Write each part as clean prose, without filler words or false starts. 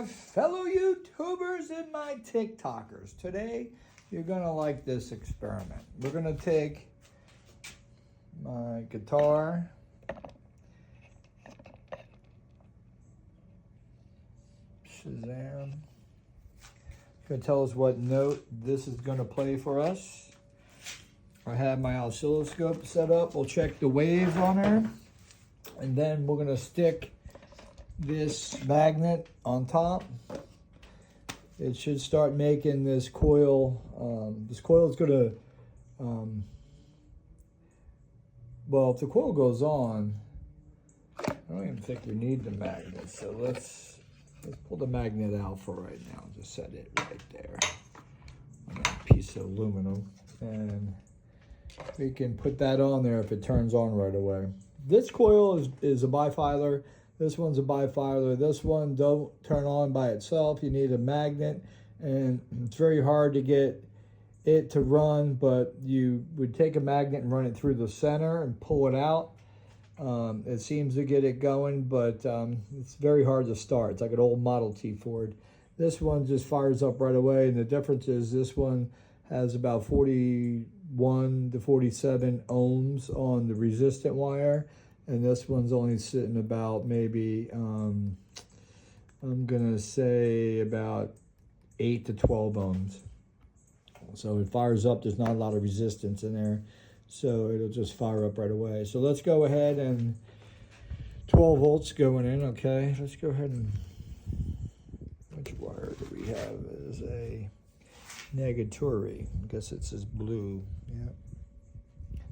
my fellow YouTubers and my TikTokers. Today, you're gonna like this experiment. We're gonna take my guitar, Shazam. It's gonna tell us what note this is gonna play for us. I have my oscilloscope set up. We'll check the waves on her. And then we're gonna stick this magnet on top. It should start making this coil. This coil is gonna, well, if the coil goes on, I don't even think we need the magnet. So let's pull the magnet out for right now. Just set it right there on that piece of aluminum. And we can put that on there if it turns on right away. This coil is a bifilar. This one's a bifilar. This one don't turn on by itself. You need a magnet, and it's very hard to get it to run, but you would take a magnet and run it through the center and pull it out. It seems to get it going, but it's very hard to start. It's like an old Model T Ford. This one just fires up right away, and the difference is this one has about 41 to 47 ohms on the resistant wire, and this one's only sitting about maybe, I'm gonna say about 8 to 12 ohms. So it fires up, there's not a lot of resistance in there, so it'll just fire up right away. So let's go ahead and 12 volts going in, okay? Let's go ahead and, which wire do we have as a negatory? I guess it says blue. Yeah.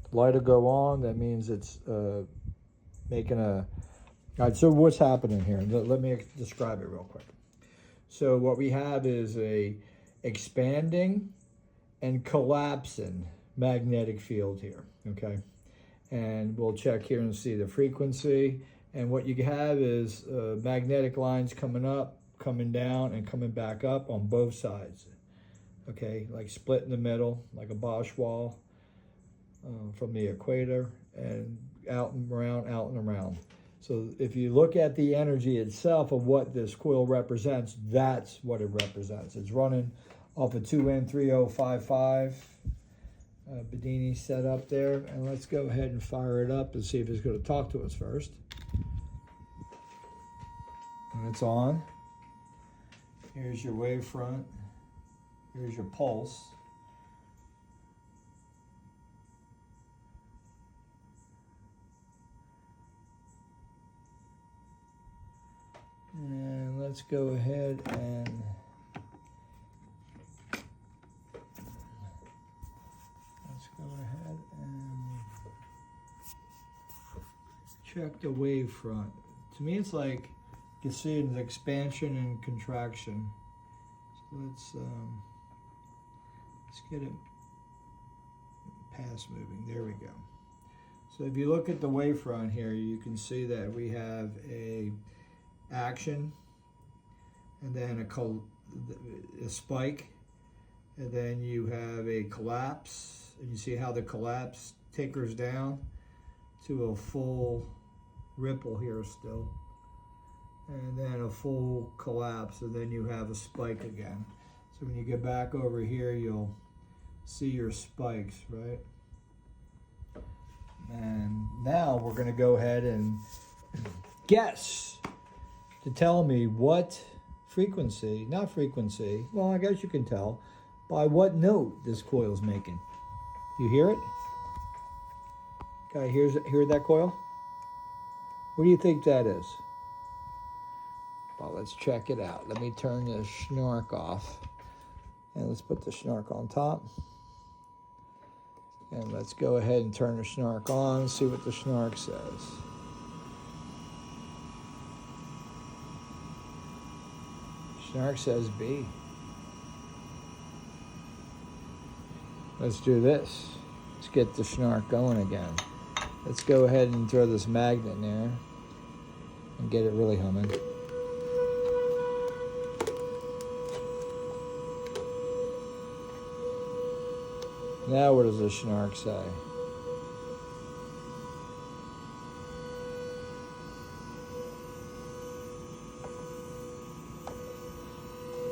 The light will go on. That means it's making a. All right. So what's happening here? Let me describe it real quick. So what we have is a expanding and collapsing magnetic field here. Okay. And we'll check here and see the frequency. And what you have is magnetic lines coming up, coming down, and coming back up on both sides. Okay, like split in the middle, like a Bosch wall from the equator, and out and around, out and around. So if you look at the energy itself of what this coil represents, that's what it represents. It's running off a 2N3055 Bedini set up there. And let's go ahead and fire it up and see if it's going to talk to us first. And it's on. Here's your wavefront. Here's your pulse. And let's go ahead and check the wavefront. To me, it's like you can see it in expansion and contraction. So let's get it past moving. There we go. So if you look at the wavefront here, you can see that we have a action, and then a spike, and then you have a collapse, and you see how the collapse tickers down to a full ripple here still, and then a full collapse, and then you have a spike again. So when you get back over here, you'll see your spikes, right? And now we're going to go ahead and guess to tell me what frequency, not frequency, well, I guess you can tell by what note this coil is making. You hear it? Okay, hear that coil? What do you think that is? Well, let's check it out. Let me turn the snark off. And let's put the snark on top. And let's go ahead and turn the snark on, see what the snark says. Snark says B. Let's do this. Let's get the snark going again. Let's go ahead and throw this magnet in there and get it really humming. Now what does the snark say?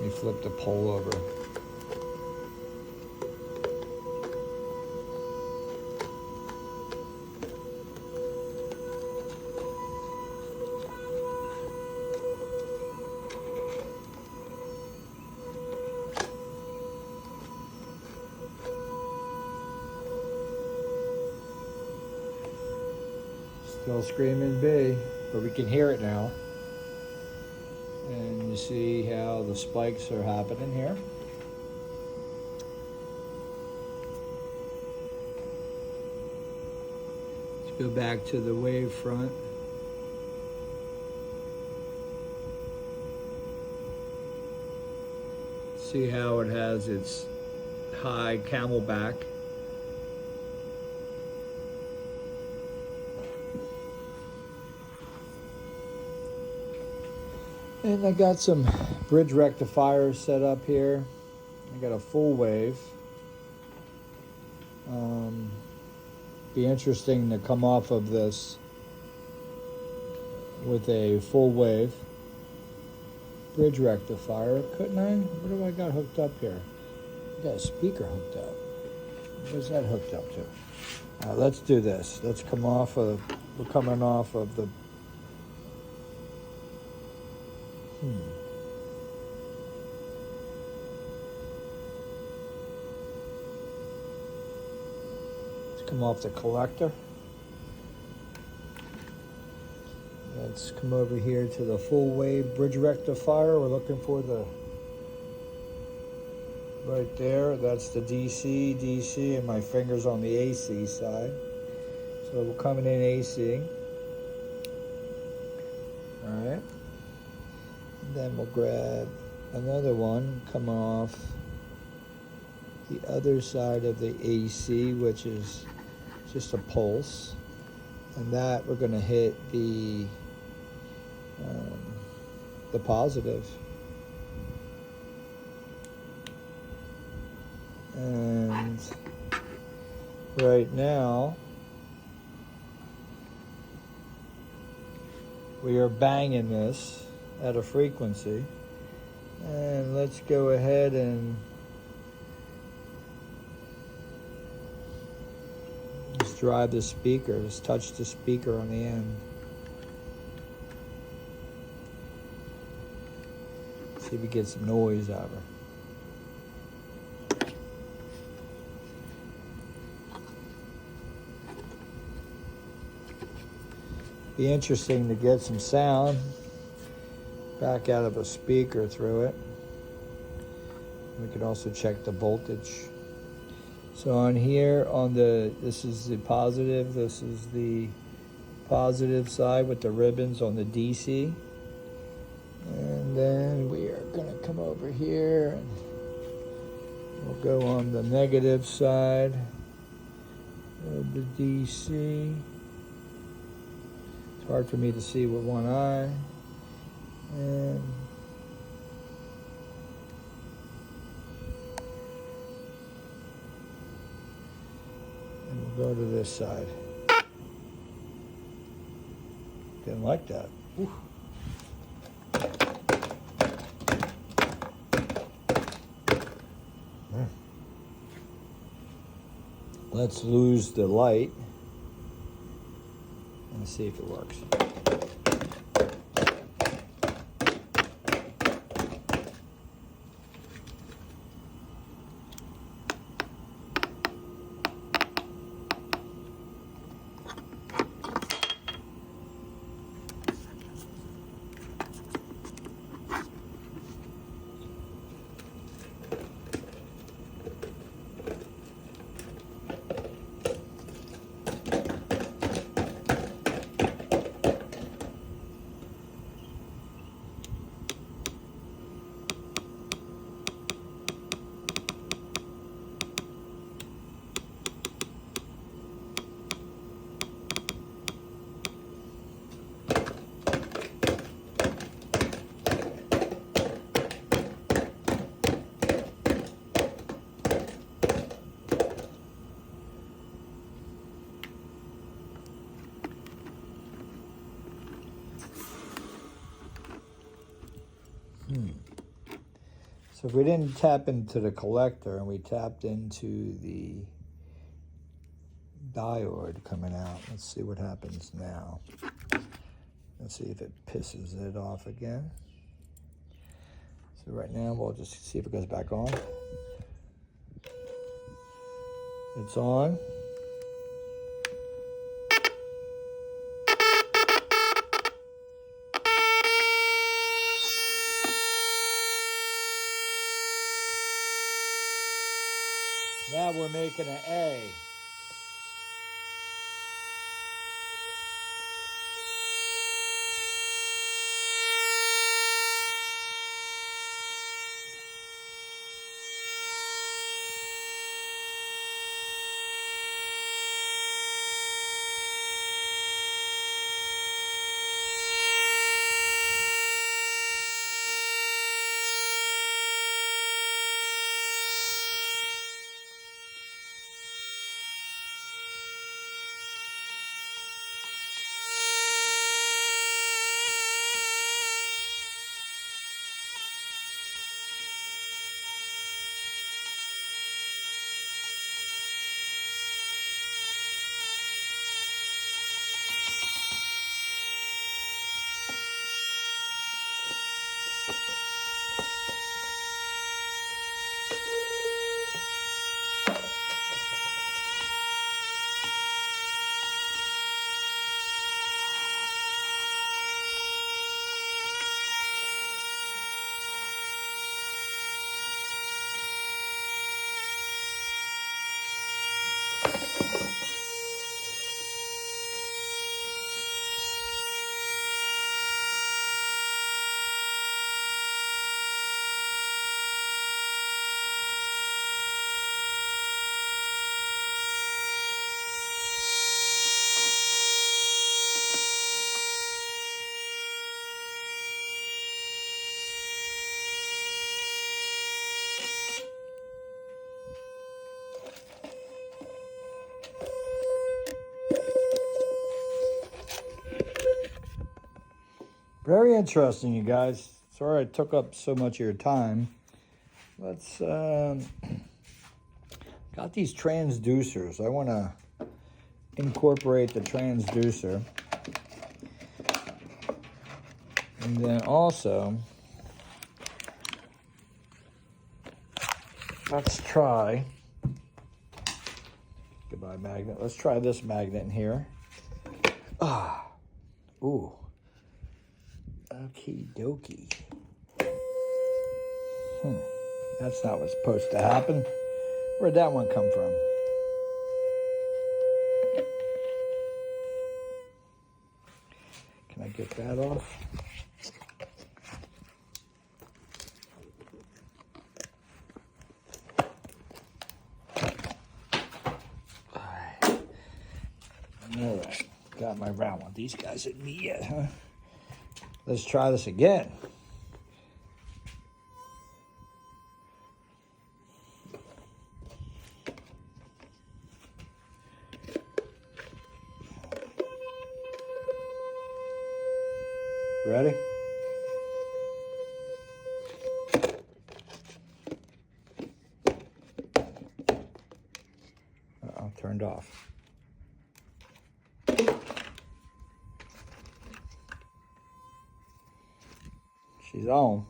me flip the pole over. Still screaming B, but we can hear it now. And you see how the spikes are happening here. Let's go back to the wave front. See how it has its high camelback. And I got some bridge rectifiers set up here. I got a full wave. Be interesting to come off of this with a full wave bridge rectifier, couldn't I? What do I got hooked up here? I got a speaker hooked up. Where's that hooked up to? All right, let's do this. Let's come off of, we're coming off of the Let's come off the collector. Let's come over here to the full wave bridge rectifier. We're looking for the right there. That's the DC, and my finger's on the AC side. So we're coming in AC. All right. Then we'll grab another one coming off the other side of the AC, which is just a pulse. And that we're going to hit the positive. And right now, we are banging this at a frequency, and let's go ahead and just drive the speaker, just touch the speaker on the end. See if we get some noise out of her. Be interesting to get some sound back out of a speaker through it. We could also check the voltage. So on here, this is the positive, this is the positive side with the ribbons on the DC. And then we are gonna come over here and we'll go on the negative side of the DC. It's hard for me to see with one eye. And we'll go to this side. Didn't like that. Ooh. Let's lose the light and see if it works. So if we didn't tap into the collector and we tapped into the diode coming out, let's see what happens now. Let's see if it pisses it off again. So right now we'll just see if it goes back on. It's on. Now we're making an A. Very interesting, you guys. Sorry I took up so much of your time. Let's, got these transducers. I want to incorporate the transducer. And then also, let's try, goodbye magnet. Let's try this magnet in here. Ooh. Okie dokie. That's not what's supposed to happen. Where'd that one come from? Can I get that off? All right. Got my round one. These guys hit me yet, huh? Let's try this again. Ready? Uh-oh, turned off. She's on.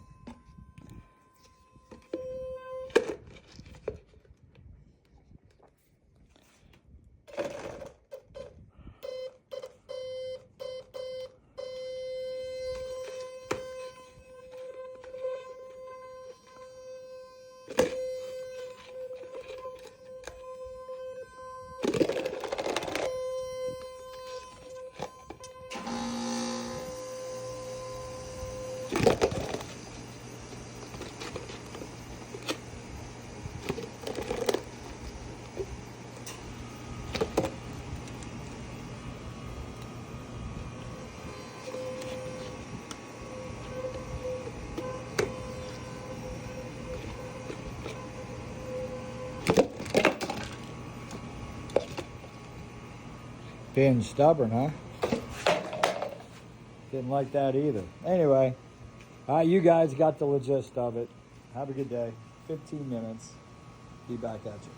Being stubborn, huh? Didn't like that either. Anyway, you guys got the gist of it. Have a good day. 15 minutes. Be back at you.